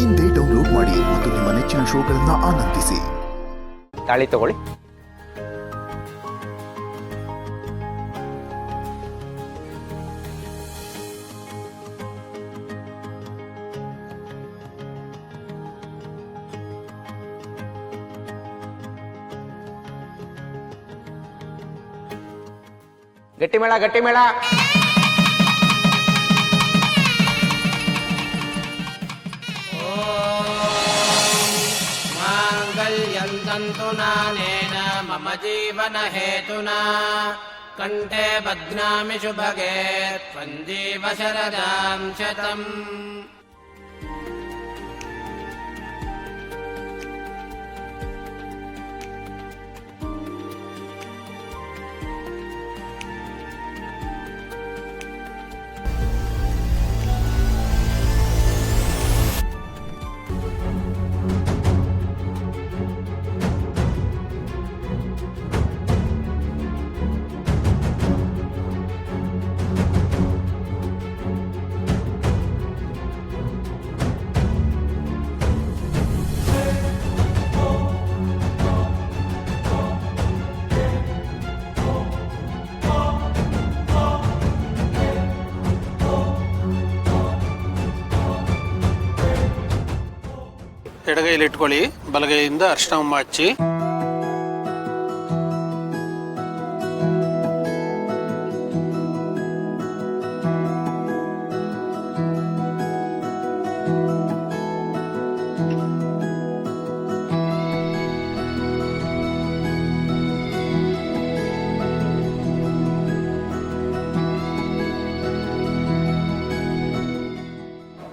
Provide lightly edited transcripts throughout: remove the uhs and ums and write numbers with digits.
ಇಂದೇ ಡೌನ್ಲೋಡ್ ಮಾಡಿ ಮತ್ತು ನಿಮ್ಮ ನೆಚ್ಚಿನ ಶೋಗಳನ್ನು ಆನಂದಿಸಿ. ತಾಳಿ ತಗೊಳ್ಳಿ. ಗಟ್ಟಿ ಮೇಳ, ಗಟ್ಟಿ ಮೇಳ. ಮಾಂಗಲ್ಯಂತಂತು ನಾನೇನ ಮಮ ಜೀವನ ಹೇತುನಾ ಕಂಠೆ ಬಧ್ನಾಮಿ ಶುಭಗೆ ತ್ವಂ ಜೀವ ಶರದಾಂ ಶತಂ. ಎಡಗೈಲಿ ಇಟ್ಕೊಳ್ಳಿ, ಬಲಗೈಯಿಂದ ಅರಿಶಿನ ಕುಂಕುಮ ಹಚ್ಚಿ.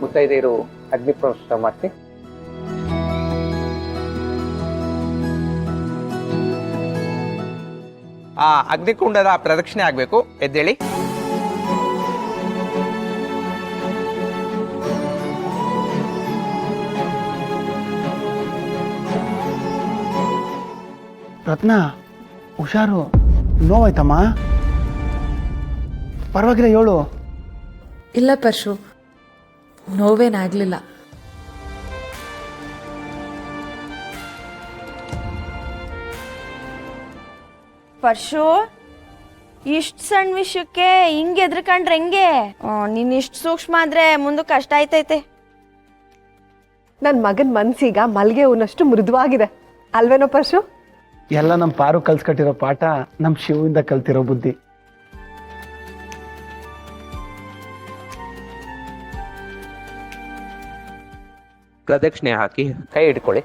ಮುತ್ತೈದೆಯರು ಅಗ್ನಿ ಪ್ರವೇಶ ಮಾಡಿಸಿ. ಅಗ್ನಿಕುಂಡದ ಪ್ರದಕ್ಷಿಣೆ ಆಗಬೇಕು. ಎದ್ದೇಳಿ. ರತ್ನ, ಹುಷಾರು, ನೋವಾಯ್ತಮ್ಮ? ಪರವಾಗಿಲ್ಲ, ಹೇಳು. ಇಲ್ಲ ಪರಶು, ನೋವೇನಾಗಲಿಲ್ಲ. ಪರ್ಶು, ಇಷ್ಟು ಸಣ್ಣ ವಿಷಯಕ್ಕೆ ಹಿಂಗೆ ಎದ್ರಕಂಡ್ರೆ ಹೆಂಗೆ? ನೀನ್ ಇಷ್ಟು ಸೂಕ್ಷ್ಮ ಆದ್ರೆ ಮುಂದೆ ಕಷ್ಟ ಆಯ್ತೈತೆ. ನನ್ನ ಮಗನ ಮನ್ಸೀಗ ಮಲ್ಗೆ ಹೂನಷ್ಟು ಮೃದುವಾಗಿದೆ ಅಲ್ವೇನೋ ಪರ್ಶು? ಎಲ್ಲ ನಮ್ಮ ಪಾರು ಕಲ್ಸ್ಕೊಟ್ಟಿರೋ ಪಾಠ ನಮ್ಮ ಶಿವಿಂದ ಕಲ್ತಿರೋ ಬುದ್ಧಿ. ಪ್ರದಕ್ಷಿಣೆ ಹಾಕಿ ಕೈ ಹಿಡ್ಕೊಳ್ಳಿ.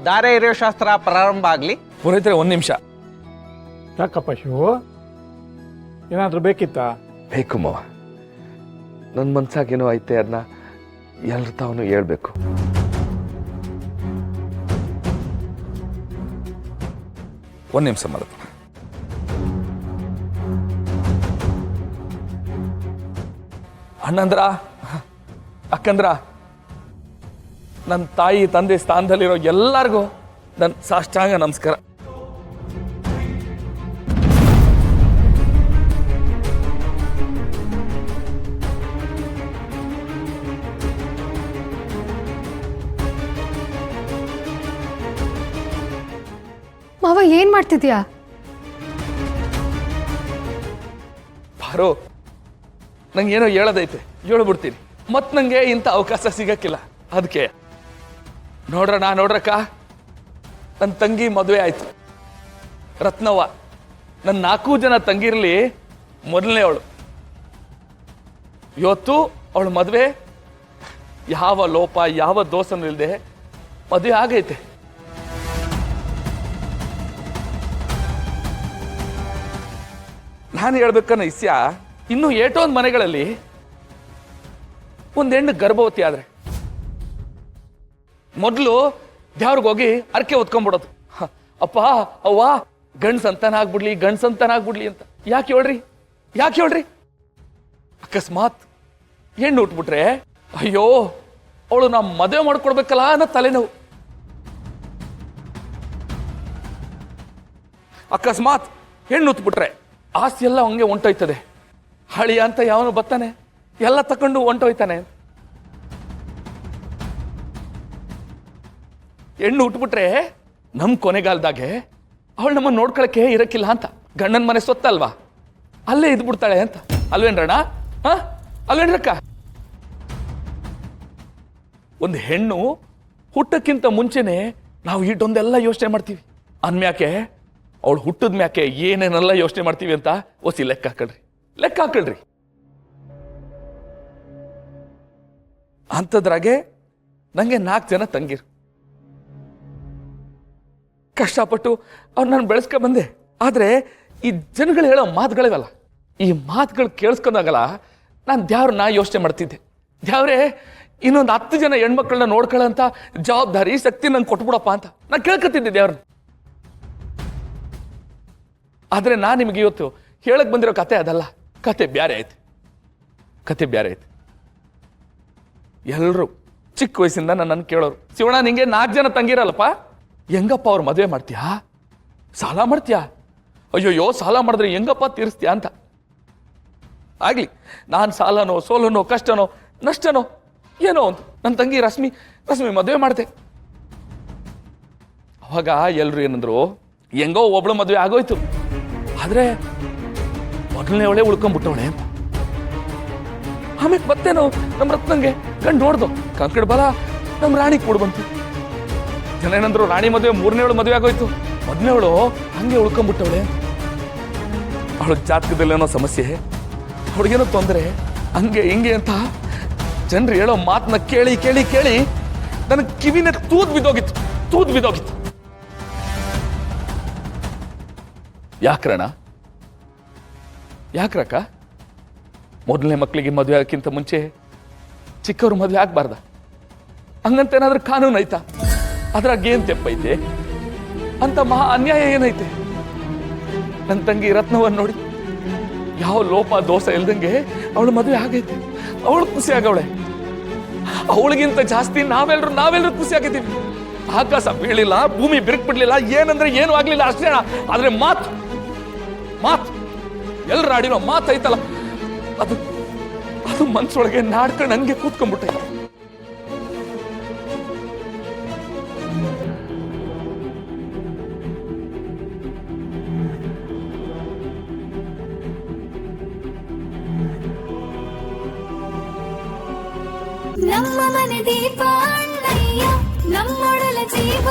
ದಾರೆ ಹಿರಿಯೋ ಶಾಸ್ತ್ರ ಪ್ರಾರಂಭ ಆಗಲಿ. ಪುರೋಹಿತರೆ, ಒಂದು ನಿಮಿಷ. ಯಾಕಪ್ಪ ಶಿವು, ಏನಾದರೂ ಬೇಕಿತ್ತಾ? ಬೇಕು ಮಾವ, ನನ್ನ ಮನ್ಸಾಗೇನೋ ಐತೆ, ಅದನ್ನ ಎಲ್ರ ತಾವನು ಹೇಳ್ಬೇಕು. ಒಂದು ನಿಮಿಷ ಮಾಡಪ್ಪ. ಅಣ್ಣಂದ್ರ, ಅಕ್ಕಂದ್ರ, ನನ್ನ ತಾಯಿ ತಂದೆ ಸ್ಥಾನದಲ್ಲಿರೋ ಎಲ್ಲರಿಗೂ ನನ್ನ ಸಾಷ್ಟಾಂಗ ನಮಸ್ಕಾರ. ಮಾವ, ಏನ್ ಮಾಡ್ತಿದ್ಯಾ? ಪಾರು, ನಂಗೆ ಏನೋ ಹೇಳೋದೈತೆ, ಹೇಳ್ಬಿಡ್ತೀನಿ. ಮತ್ ನಂಗೆ ಇಂಥ ಅವಕಾಶ ಸಿಗಕ್ಕಿಲ್ಲ. ಅದಕ್ಕೆ ನೋಡ್ರಕ್ಕ, ನನ್ನ ತಂಗಿ ಮದುವೆ ಆಯ್ತು. ರತ್ನವ್ವ, ನನ್ನ 4 ಜನ ತಂಗಿರ್ಲಿ ಮೊದಲನೇ ಅವಳು. ಇವತ್ತು ಅವಳು ಮದುವೆ ಯಾವ ಲೋಪ ಯಾವ ದೋಷನೂ ಇಲ್ಲದೆ ಮದುವೆ ಆಗೈತೆ. ನಾನು ಹೇಳ್ಬೇಕನ್ನೋ ಇಸ್ಯ, ಇನ್ನು ಏಟೊಂದು ಮನೆಗಳಲ್ಲಿ ಒಂದು ಹೆಣ್ಣು ಗರ್ಭವತಿ ಆದ್ರೆ ಮೊದಲು ದೇವ್ರಿಗೆ ಹೋಗಿ ಅರ್ಕೆ ಹೊತ್ಕೊಂಡ್ಬಿಡೋದು. ಅಪ್ಪ ಅವ್ವ ಗಂಡ್ಸಂತಾನ ಆಗ್ಬಿಡ್ಲಿ ಅಂತ ಯಾಕೆ ಹೇಳ್ರಿ ಅಕಸ್ಮಾತ್ ಹೆಣ್ಣು ಹುಟ್ಬಿಟ್ರೆ ಅಯ್ಯೋ ಅವಳು ನಾ ಮದುವೆ ಮಾಡ್ಕೊಡ್ಬೇಕಲ್ಲ ಅನ್ನೋ ತಲೆನೋವು. ಅಕಸ್ಮಾತ್ ಹೆಣ್ಣು ಹುಟ್ಬಿಟ್ರೆ ಆಸ್ತಿ ಎಲ್ಲ ಹಂಗೆ ಹೊಂಟೋಯ್ತದೆ. ಹಳಿ ಅಂತ ಯಾವನು ಬರ್ತಾನೆ, ಎಲ್ಲ ತಕೊಂಡು ಹೊಂಟೋಯ್ತಾನೆ. ಹೆಣ್ಣು ಹುಟ್ಬಿಟ್ರೆ ನಮ್ ಕೊನೆಗಾಲದಾಗೆ ಅವಳು ನಮ್ಮನ್ನು ನೋಡ್ಕೊಳಕ್ಕೆ ಇರಕ್ಕಿಲ್ಲ ಅಂತ. ಗಂಡನ ಮನೆ ಸೊತ್ತಲ್ವಾ, ಅಲ್ಲೇ ಇದ್ಬಿಡ್ತಾಳೆ ಅಂತ. ಅಲ್ವೇನ್ರಣ್ಣ? ಅಲ್ವೇನ್ರಕ್ಕ? ಒಂದು ಹೆಣ್ಣು ಹುಟ್ಟಕ್ಕಿಂತ ಮುಂಚೆನೆ ನಾವು ಇಷ್ಟೊಂದೆಲ್ಲ ಯೋಚನೆ ಮಾಡ್ತೀವಿ. ಅನ್ಮ್ಯಾಕೆ ಅವಳು ಹುಟ್ಟದ ಮ್ಯಾಕೆ ಏನೇನೆಲ್ಲ ಯೋಚನೆ ಮಾಡ್ತೀವಿ ಅಂತ ಒಸಿ ಲೆಕ್ಕ ಹಾಕಳ್ರಿ. ಅಂಥದ್ರಾಗೆ ನಂಗೆ 4 ಜನ ತಂಗಿರು. ಕಷ್ಟಪಟ್ಟು ಅವ್ರು ನಾನು ಬೆಳೆಸ್ಕೊ ಬಂದೆ. ಆದ್ರೆ ಈ ಜನಗಳು ಹೇಳೋ ಮಾತುಗಳಿವಲ್ಲ, ಈ ಮಾತುಗಳು ಕೇಳಿಸ್ಕೊಂಡಾಗಲ್ಲ ನಾನು ದ್ಯಾವ್ರನ್ನ ಯೋಚನೆ ಮಾಡ್ತಿದ್ದೆ. ದ್ಯಾವ್ರೇ ಇನ್ನೊಂದು 10 ಜನ ಹೆಣ್ಮಕ್ಳನ್ನ ನೋಡ್ಕೊಳ್ಳೋಂಥ ಜವಾಬ್ದಾರಿ ಶಕ್ತಿ ನಂಗೆ ಕೊಟ್ಬಿಡಪ್ಪ ಅಂತ ನಾನು ಕೇಳ್ಕೊತಿದ್ದೆ ದೇವ್ರನ್ನ. ಆದ್ರೆ ನಾನು ನಿಮಗೆ ಇವತ್ತು ಹೇಳಕ್ ಬಂದಿರೋ ಕತೆ ಅದಲ್ಲ. ಕತೆ ಬ್ಯಾರೆ ಐತೆ. ಎಲ್ರು ಚಿಕ್ಕ ವಯಸ್ಸಿಂದ ನನ್ನನ್ನು ಕೇಳೋರು, ಶಿವಣ್ಣ ನಿಂಗೆ 4 ಜನ ತಂಗಿರಲ್ಲಪ್ಪ, ಹೆಂಗಪ್ಪ ಅವ್ರ ಮದುವೆ ಮಾಡ್ತೀಯಾ? ಸಾಲ ಮಾಡ್ತೀಯಾ? ಅಯ್ಯೋಯ್ಯೋ ಸಾಲ ಮಾಡಿದ್ರೆ ಹೆಂಗಪ್ಪ ತೀರಿಸ್ತೀಯಾ ಅಂತ. ಆಗ್ಲಿ, ನಾನು ಸಾಲನೋ ಸೋಲನೋ ಕಷ್ಟನೋ ನಷ್ಟನೋ ಏನೋ ಒಂದು ನನ್ನ ತಂಗಿ ರಶ್ಮಿ ಮದುವೆ ಮಾಡಿದೆ. ಅವಾಗ ಎಲ್ರು ಏನಂದ್ರು, ಹೆಂಗೋ ಒಬ್ಳು ಮದುವೆ ಆಗೋಯ್ತು, ಆದ್ರೆ ಮೊದಲನೇ ಅವಳೆ ಉಳ್ಕೊಂಡ್ಬಿಟ್ಟವಳೆ ಅಂತ. ಆಮೇಲೆ ಮತ್ತೇನು ನಮ್ಮ ರತ್ನಂಗೆ ಗಂಡು ನೋಡ್ದು ಕಂಕಡ ಬಲ ನಮ್ಮ ರಾಣಿ ಕೂಡ ಬಂತು. ಜನ ಏನಂದ್ರು ರಾಣಿ ಮದುವೆ 3ನೇವಳು ಮದುವೆ ಆಗೋಯ್ತು, 1ನೇವಳು ಹಂಗೆ ಉಳ್ಕೊಂಡ್ಬಿಟ್ಟವಳೆ. ಅವಳ ಜಾತಕದಲ್ಲೇನೋ ಸಮಸ್ಯೆ, ಅವಳಿಗೇನೋ ತೊಂದರೆ, ಹಂಗೆ ಹಿಂಗೆ ಅಂತ ಜನರು ಹೇಳೋ ಮಾತನ್ನ ಕೇಳಿ ನನಗೆ ಕಿವಿನ ತೂದ್ ಬಿದ್ದೋಗಿತ್ತು. ಯಾಕ್ರಕ್ಕ 1ನೇ ಮಕ್ಕಳಿಗೆ ಮದುವೆ ಆಗಕ್ಕಿಂತ ಮುಂಚೆ ಚಿಕ್ಕವ್ರು ಮದುವೆ ಆಗ್ಬಾರ್ದ? ಹಂಗಂತ ಏನಾದ್ರೂ ಕಾನೂನು ಐತಾ? ಅದ್ರಾಗ ಏನ್ ತೆಪ್ಪೈತೆ ಅಂತ ಮಹಾ ಅನ್ಯಾಯ ಏನೈತೆ? ನನ್ನ ತಂಗಿ ರತ್ನವನ್ನು ನೋಡಿ, ಯಾವ ಲೋಪ ದೋಷ ಇಲ್ದಂಗೆ ಅವಳು ಮದುವೆ ಆಗೈತೆ, ಅವಳು ಖುಷಿ ಆಗವಳೆ. ಅವಳಿಗಿಂತ ಜಾಸ್ತಿ ನಾವೆಲ್ಲರೂ ಖುಷಿ ಆಗಿದ್ದೀವಿ. ಆಕಾಶ ಬೀಳಿಲ್ಲ, ಭೂಮಿ ಬಿರುಕು ಬಿಡ್ಲಿಲ್ಲ, ಏನಂದ್ರೆ ಏನು ಆಗ್ಲಿಲ್ಲ ಅಷ್ಟೇ. ಆದ್ರೆ ಮಾತು ಎಲ್ರ ಆಡಿರೋ ಮಾತೈತಲ್ಲ, ಅದು ಮನ್ಸೊಳಗೆ ನಾಡ್ಕೊಂಡು ಹಂಗೆ ಕೂತ್ಕೊಂಡ್ಬಿಟ್ಟೈತೆ. ನಮ್ಮ ಮನೆ ದೀಪ ಅಣ್ಣಯ್ಯ, ನಮ್ಮೊಡಲ ಜೀವ